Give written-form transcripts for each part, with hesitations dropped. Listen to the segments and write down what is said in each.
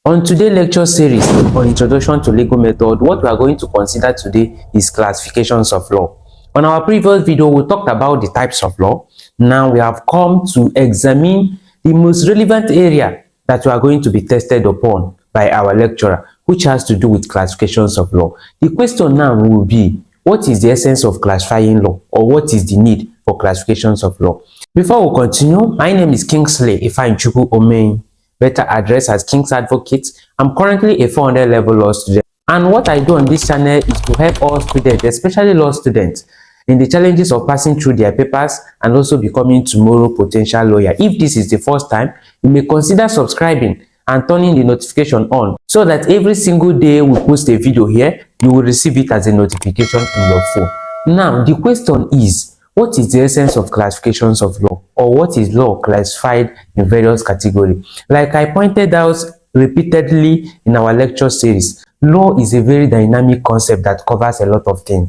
On today's lecture series on Introduction to Legal Method, what we are going to consider today is classifications of law. On our previous video, we talked about the types of law. Now we have come to examine the most relevant area that we are going to be tested upon by our lecturer, which has to do with classifications of law. The question now will be, what is the essence of classifying law, or what is the need for classifications of law? Before we continue, my name is Kingsley Ifeanyichukwu Omeyin, better addressed as King's Advocate. I'm currently a 400 level law student, and what I do on this channel is to help all students, especially law students, in the challenges of passing through their papers and also becoming tomorrow potential lawyer. If this is the first time, you may consider subscribing and turning the notification on so that every single day we post a video here, you will receive it as a notification in your phone. Now, the question is, what is the essence of classifications of law, or what is law classified in various categories? Like I pointed out repeatedly in our lecture series, law is a very dynamic concept that covers a lot of things.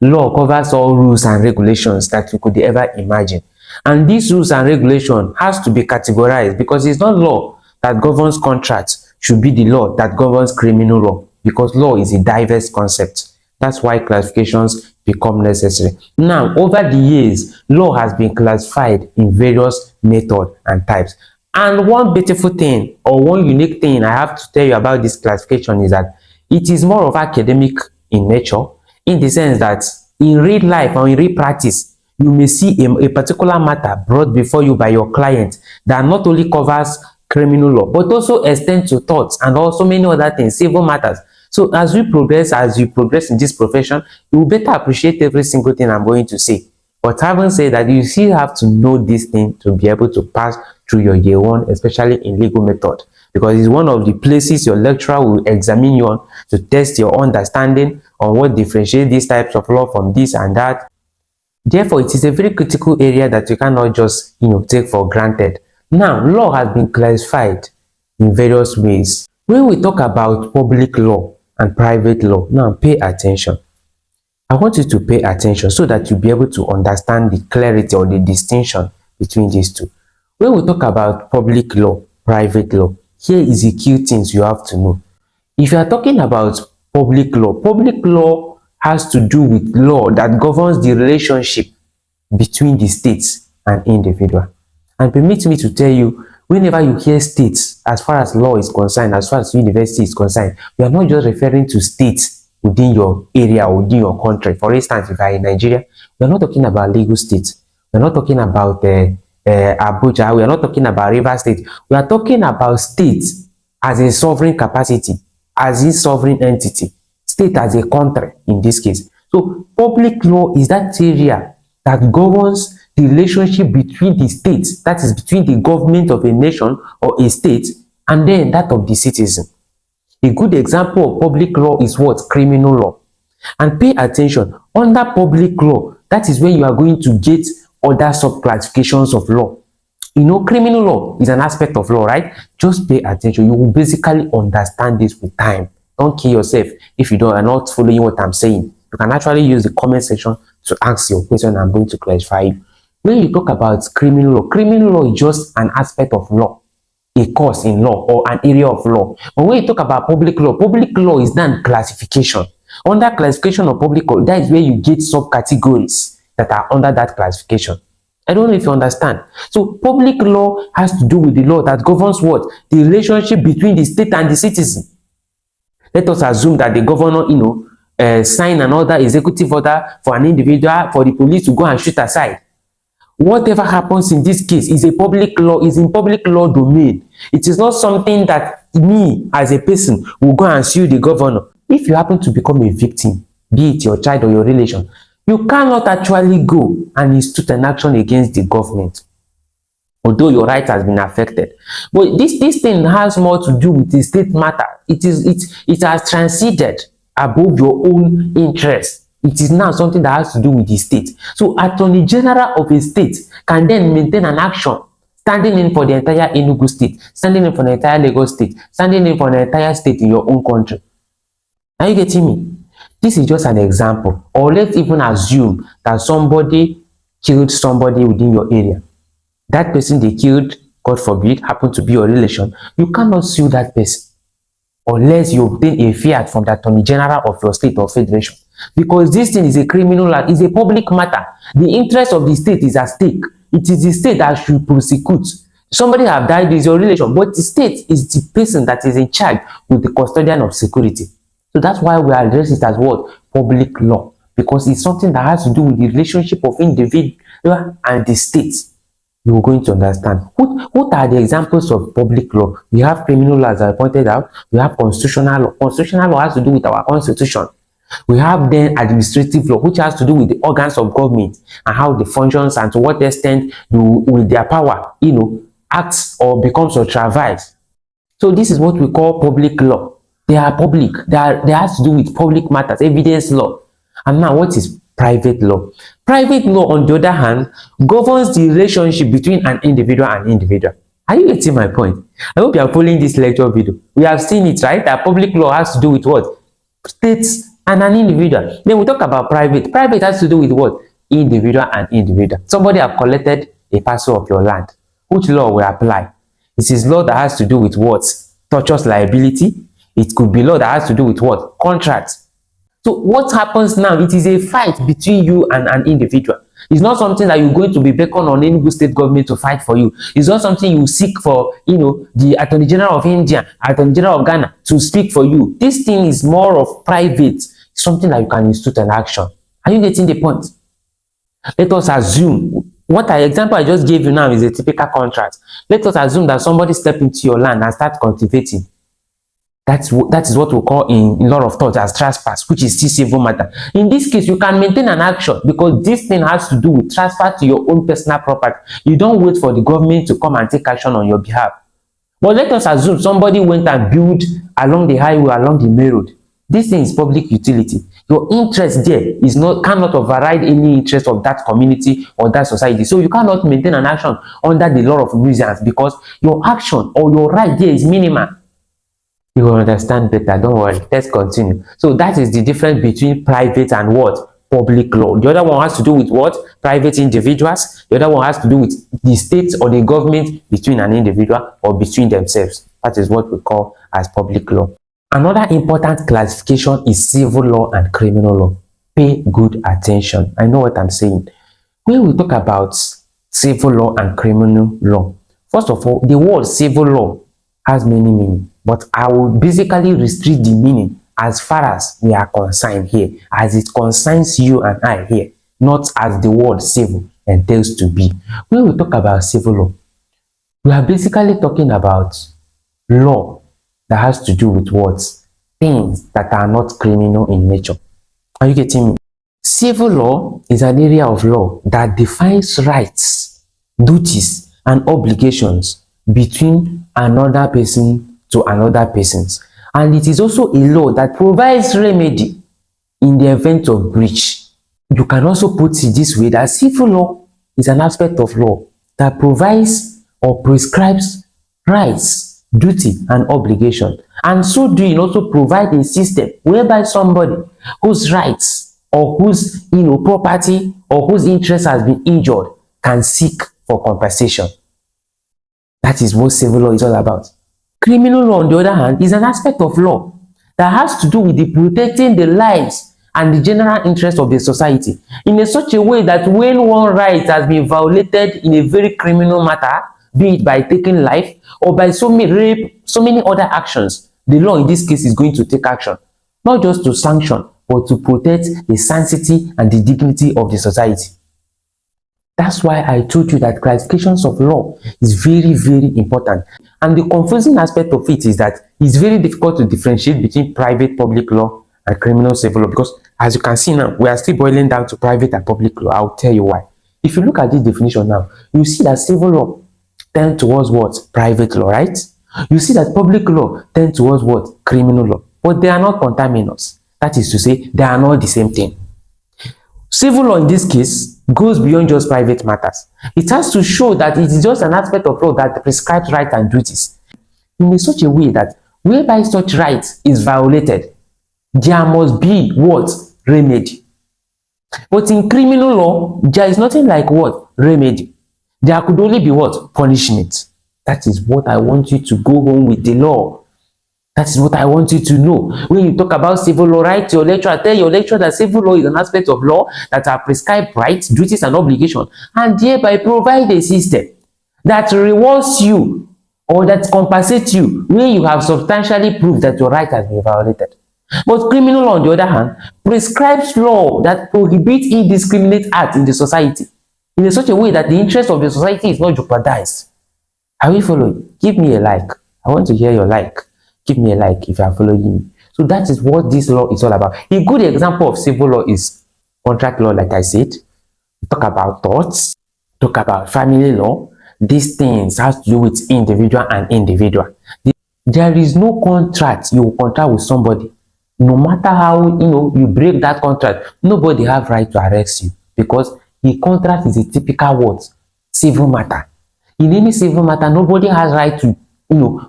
Law covers all rules and regulations that you could ever imagine. And these rules and regulations has to be categorized, because it's not law that governs contracts should be the law that governs criminal law, because law is a diverse concept. That's why classifications become necessary. Now, over the years, law has been classified in various methods and types. And one beautiful thing, or one unique thing I have to tell you about this classification is that it is more of academic in nature, in the sense that in real life or in real practice, you may see a particular matter brought before you by your client that not only covers criminal law, but also extends to torts and also many other things, civil matters. So as you progress in this profession, you will better appreciate every single thing I'm going to say. But having said that, you still have to know this thing to be able to pass through your year one, especially in legal method, because it's one of the places your lecturer will examine you on to test your understanding on what differentiates these types of law from this and that. Therefore, it is a very critical area that you cannot just take for granted. Now, law has been classified in various ways. When we talk about public law and private law, now pay attention. I want you to pay attention so that you'll be able to understand the clarity or the distinction between these two. When we talk about public law, private law, here is the key things you have to know. If you are talking about public law has to do with law that governs the relationship between the states and individual. And permit me to tell you, whenever you hear states, as far as law is concerned, as far as university is concerned, we are not just referring to states within your area or within your country. For instance, if you are in Nigeria, we are not talking about legal states. We are not talking about Abuja. We are not talking about River State. We are talking about states as a sovereign capacity, as a sovereign entity, state as a country in this case. So public law is that area that governs the relationship between the states, that is between the government of a nation or a state, and then that of the citizen. A good example of public law is what? Criminal law. And pay attention, under public law, that is when you are going to get other sub-classifications of law. Criminal law is an aspect of law, right? Just pay attention. You will basically understand this with time. Don't kill yourself if you are not following what I'm saying. You can actually use the comment section to ask your question. I'm going to clarify you. When you talk about criminal law is just an aspect of law, a course in law or an area of law. But when you talk about public law is then classification. Under classification of public law, that is where you get subcategories that are under that classification. I don't know if you understand. So public law has to do with the law that governs what? The relationship between the state and the citizen. Let us assume that the governor, sign another executive order for an individual, for the police to go and shoot aside. Whatever happens in this case is in public law domain. It is not something that me as a person will go and sue the governor. If you happen to become a victim, be it your child or your relation, you cannot actually go and institute an action against the government, although your right has been affected. But this thing has more to do with the state matter. It has transcended above your own interest. It is now something that has to do with the state. So Attorney General of a state can then maintain an action standing in for the entire Enugu state, standing in for the entire Lagos state, standing in for the entire state in your own country. Are you getting me? This is just an example. Or let's even assume that somebody killed somebody within your area. That person they killed God forbid, happen to be your relation, you cannot sue that person unless you obtain a fiat from the Attorney General of your state or federation. Because this thing is a criminal act, is a public matter. The interest of the state is at stake. It is the state that should prosecute. Somebody have died is your relation, but the state is the person that is in charge with the custodian of security. So that's why we address it as what? Public law. Because it's something that has to do with the relationship of individual and the state. You're going to understand. What are the examples of public law? We have criminal law, as I pointed out. We have constitutional law. Constitutional law has to do with our constitution. We have then administrative law, which has to do with the organs of government and how the functions and to what extent with their power, acts or becomes ultra-vires. So this is what we call public law. They are public. They has to do with public matters, evidence law. And now, what is private law? Private law, on the other hand, governs the relationship between an individual and individual. Are you getting my point? I hope you are following this lecture video. We have seen it, right? That public law has to do with what? States and an individual. Then we talk about private. Private has to do with what? Individual and individual. Somebody have collected a parcel of your land. Which law will apply? It is law that has to do with what? Tortious liability. It could be law that has to do with what? Contracts. So what happens now? It is a fight between you and an individual. It's not something that you're going to be beckoned on any state government to fight for you. It's not something you seek for, the Attorney General of India, Attorney General of Ghana to speak for you. This thing is more of private. It's something that you can institute an action. Are you getting the point? Let us assume, example I just gave you now is a typical contract. Let us assume that somebody step into your land and start cultivating. That is what we call in law of tort as trespass, which is still civil matter. In this case, you can maintain an action because this thing has to do with transfer to your own personal property. You don't wait for the government to come and take action on your behalf. But let us assume somebody went and built along the highway, along the main road. This thing is public utility. Your interest there cannot override any interest of that community or that society. So you cannot maintain an action under the law of nuisance because your action or your right there is minimal. You will understand better. Don't worry. Let's continue. So that is the difference between private and what? Public law. The other one has to do with what? Private individuals. The other one has to do with the state or the government between an individual or between themselves. That is what we call as public law. Another important classification is civil law and criminal law. Pay good attention. I know what I'm saying. When we talk about civil law and criminal law, first of all, the word civil law has many meanings, but I will basically restrict the meaning as far as we are concerned here, as it concerns you and I here, not as the word civil entails to be. When we talk about civil law, we are basically talking about law that has to do with what? Things that are not criminal in nature. Are you getting me? Civil law is an area of law that defines rights, duties, and obligations between another person to another persons, and it is also a law that provides remedy in the event of breach. You can also put it this way, that civil law is an aspect of law that provides or prescribes rights, duty, and obligation, and so doing also provide a system whereby somebody whose rights or whose property or whose interest has been injured can seek for compensation. That is what civil law is all about. Criminal law, on the other hand, is an aspect of law that has to do with the protecting the lives and the general interest of the society in such a way that when one right has been violated in a very criminal matter, be it by taking life or by so many other actions, the law in this case is going to take action, not just to sanction, but to protect the sanctity and the dignity of the society. That's why I told you that classifications of law is very, very important. And the confusing aspect of it is that it's very difficult to differentiate between private public law and criminal civil law, because as you can see now, we are still boiling down to private and public law. I'll tell you why. If you look at this definition now, you see that civil law tends towards what? Private law, right? You see that public law tends towards what? Criminal law. But they are not conterminous. That is to say, they are not the same thing. Civil law in this case goes beyond just private matters. It has to show that it is just an aspect of law that prescribes rights and duties in such a way that whereby such rights is violated, there must be what? Remedy. But in criminal law, there is nothing like what? Remedy. There could only be what? Punishment. That is what I want you to go home with the law. That is what I want you to know. When you talk about civil law, write to your lecturer, tell your lecturer that civil law is an aspect of law that are prescribed rights, duties, and obligations, and thereby provide a system that rewards you or that compensates you when you have substantially proved that your right has been violated. But criminal law, on the other hand, prescribes law that prohibits indiscriminate acts in the society in such a way that the interest of the society is not jeopardized. Are we following? Give me a like. I want to hear your like. Give me a like if you are following me. So that is what this law is all about. A good example of civil law is contract law, like I said. We talk about torts, talk about family law. These things has to do with individual and individual. There is no contract you will contract with somebody. No matter how you break that contract, nobody have right to arrest you, because the contract is a typical what? Civil matter. In any civil matter, nobody has right to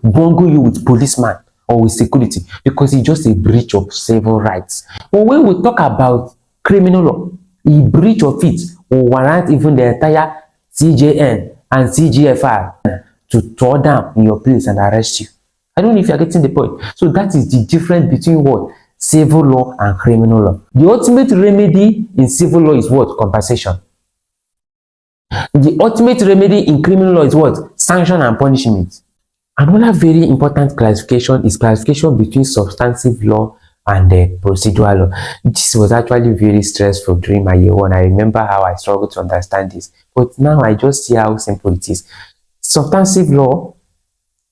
bungle you with policeman or with security, because it's just a breach of civil rights. But when we talk about criminal law, a breach of it will warrant even the entire CJN and CGFR to tour down in your place and arrest you. I don't know if you're getting the point. So that is the difference between what? Civil law and criminal law. The ultimate remedy in civil law is what? Compensation. The ultimate remedy in criminal law is what? Sanction and punishment. Another very important classification is classification between substantive law and procedural law. This was actually very stressful during my year one. I remember how I struggled to understand this, but now I just see how simple it is. Substantive law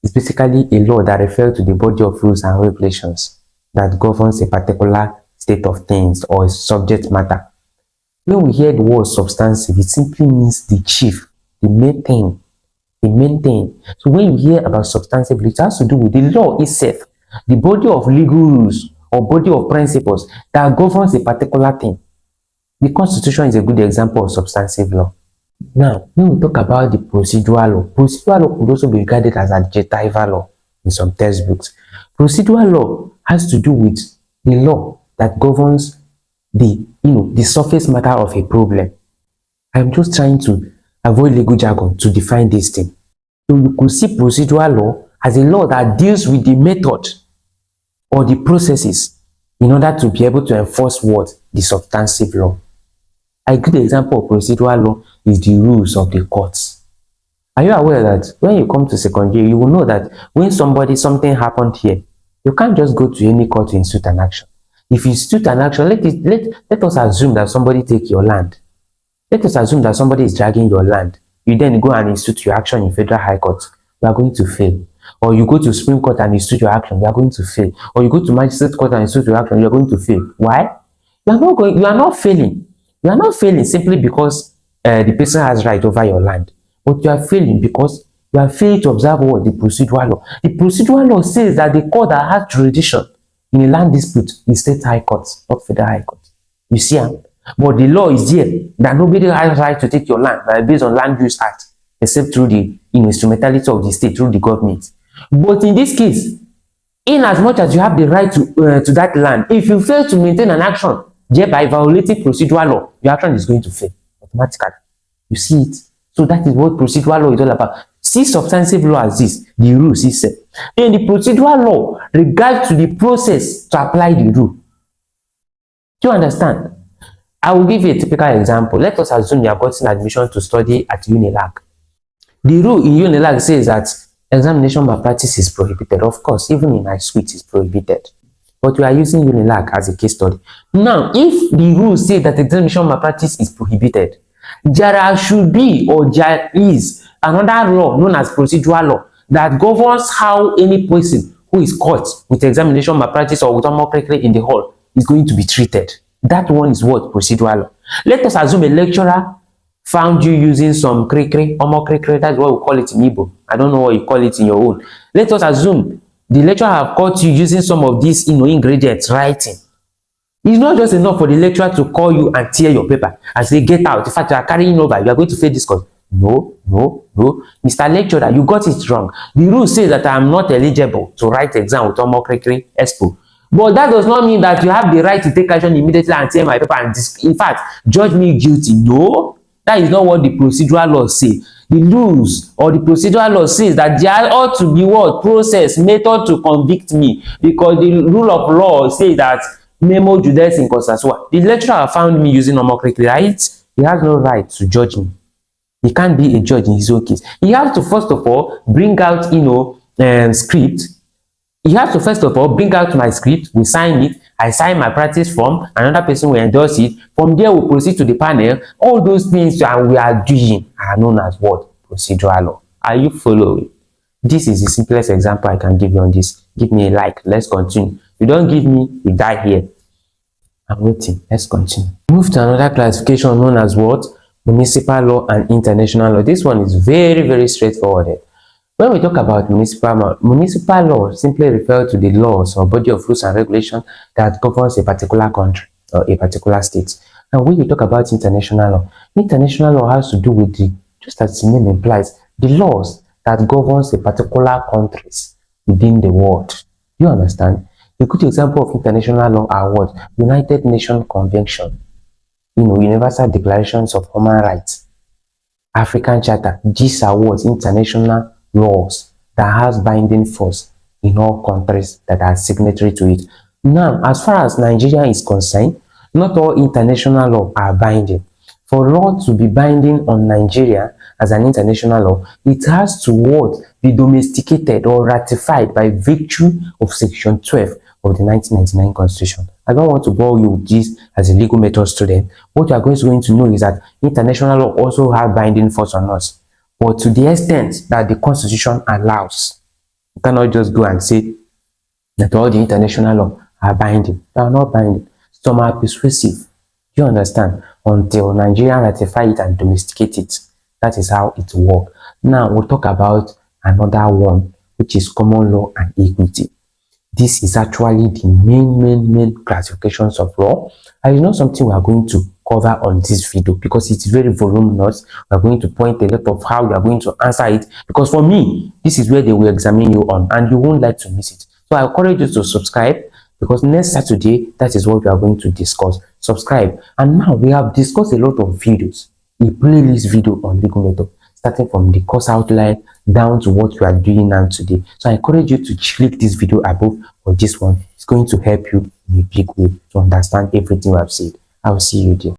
is basically a law that refers to the body of rules and regulations that governs a particular state of things or a subject matter. When we hear the word substantive, it simply means the chief, the main thing, the main thing. So when you hear about substantive law, it has to do with the law itself, the body of legal rules or body of principles that governs a particular thing. The Constitution is a good example of substantive law. Now, when we talk about the procedural law could also be regarded as adjectival law in some textbooks. Procedural law has to do with the law that governs the surface matter of a problem. I'm just trying to avoid legal jargon to define this thing. So you could see procedural law as a law that deals with the method or the processes in order to be able to enforce what? The substantive law. A good example of procedural law is the rules of the courts. Are you aware that when you come to secondary, you will know that when something happened here, you can't just go to any court to institute an action. If you institute an action, let us assume that somebody take your land. Let us assume that somebody is dragging your land. You then go and institute your action in Federal High Court. You are going to fail. Or you go to Supreme Court and institute your action. You are going to fail. Or you go to Magistrate Court and institute your action. You are going to fail. Why? You are not failing. You are not failing simply because the person has right over your land. But you are failing because you are failing to observe what? The procedural law. The procedural law says that the court that has jurisdiction in a land dispute is State High Court, not Federal High Court. You see, but the law is there that nobody has right to take your land based on Land Use Act, except through the instrumentality of the state, through the government. But in this case, in as much as you have the right to that land, if you fail to maintain an action, thereby violating procedural law, your action is going to fail automatically. You see it? So that is what procedural law is all about. See substantive law as this, the rules itself. And the procedural law regards to the process to apply the rule. Do you understand? I will give you a typical example. Let us assume you have gotten admission to study at UNILAG. The rule in UNILAG says that examination malpractice is prohibited. Of course, even in my school it is prohibited. But we are using UNILAG as a case study. Now, if the rule says that examination malpractice is prohibited, there should be or there is another law known as procedural law that governs how any person who is caught with examination malpractice or with homocricry in the hall is going to be treated. That one is what? Procedural law. Let us assume a lecturer found you using some homocricry, that's what we call it in Igbo. I don't know what you call it in your own. Let us assume the lecturer have caught you using some of these ingredients, writing. It's not just enough for the lecturer to call you and tear your paper and say, get out. In fact, you are carrying over. You are going to fail this course. No. Mr. Lecturer, you got it wrong. The rule says that I am not eligible to write exam with homocricry expo. But that does not mean that you have the right to take action immediately and tear my paper and, in fact, judge me guilty. No. That is not what the procedural law say. The rules or the procedural law says that there ought to be what? Process, method to convict me, because the rule of law says that memo judes in cosa sua. The lecturer found me using homocracy, right? He has no right to judge me. He can't be a judge in his own case. He has to first of all bring out, script. He has to first of all bring out my script. We sign it. I sign my practice form. Another person will endorse it. From there, we proceed to the panel. All those things that we are doing are known as what? Procedural law. Are you following? This is the simplest example I can give you on this. Give me a like. Let's continue. If you don't give me, you die here. I'm waiting. Let's continue. Move to another classification known as what? Municipal law and international law. This one is very, very straightforward. When we talk about municipal law simply refers to the laws or body of rules and regulations that governs a particular country or a particular state. And when we talk about international law has to do with just as the name implies, the laws that governs a particular countries within the world. You understand? A good example of international law are what? United Nations Convention, Universal Declarations of Human Rights, African Charter. These are what? International laws that has binding force in all countries that are signatory to it. Now, as far as Nigeria is concerned, not all international law are binding. For law to be binding on Nigeria as an international law, it has to what? Be domesticated or ratified by virtue of Section 12 of the 1999 Constitution. I don't want to bore you with this as a legal method student. What you are going to know is that international law also have binding force on us, but to the extent that the Constitution allows. You cannot just go and say that all the international law are binding. They are not binding. Some are persuasive. You understand? Until Nigeria ratify it and domesticate it. That is how it works. Now we'll talk about another one, which is common law and equity. This is actually the main classifications of law. And it's not something we are going to cover on this video because it's very voluminous. We are going to point a lot of how you are going to answer it, because for me, this is where they will examine you on and you won't like to miss it. So I encourage you to subscribe, because next Saturday, that is what we are going to discuss. Subscribe. And now we have discussed a lot of videos, a playlist video on legal method, starting from the course outline down to what we are doing now today. So I encourage you to click this video above or this one. It's going to help you in a big way to understand everything we have said. I will see you there.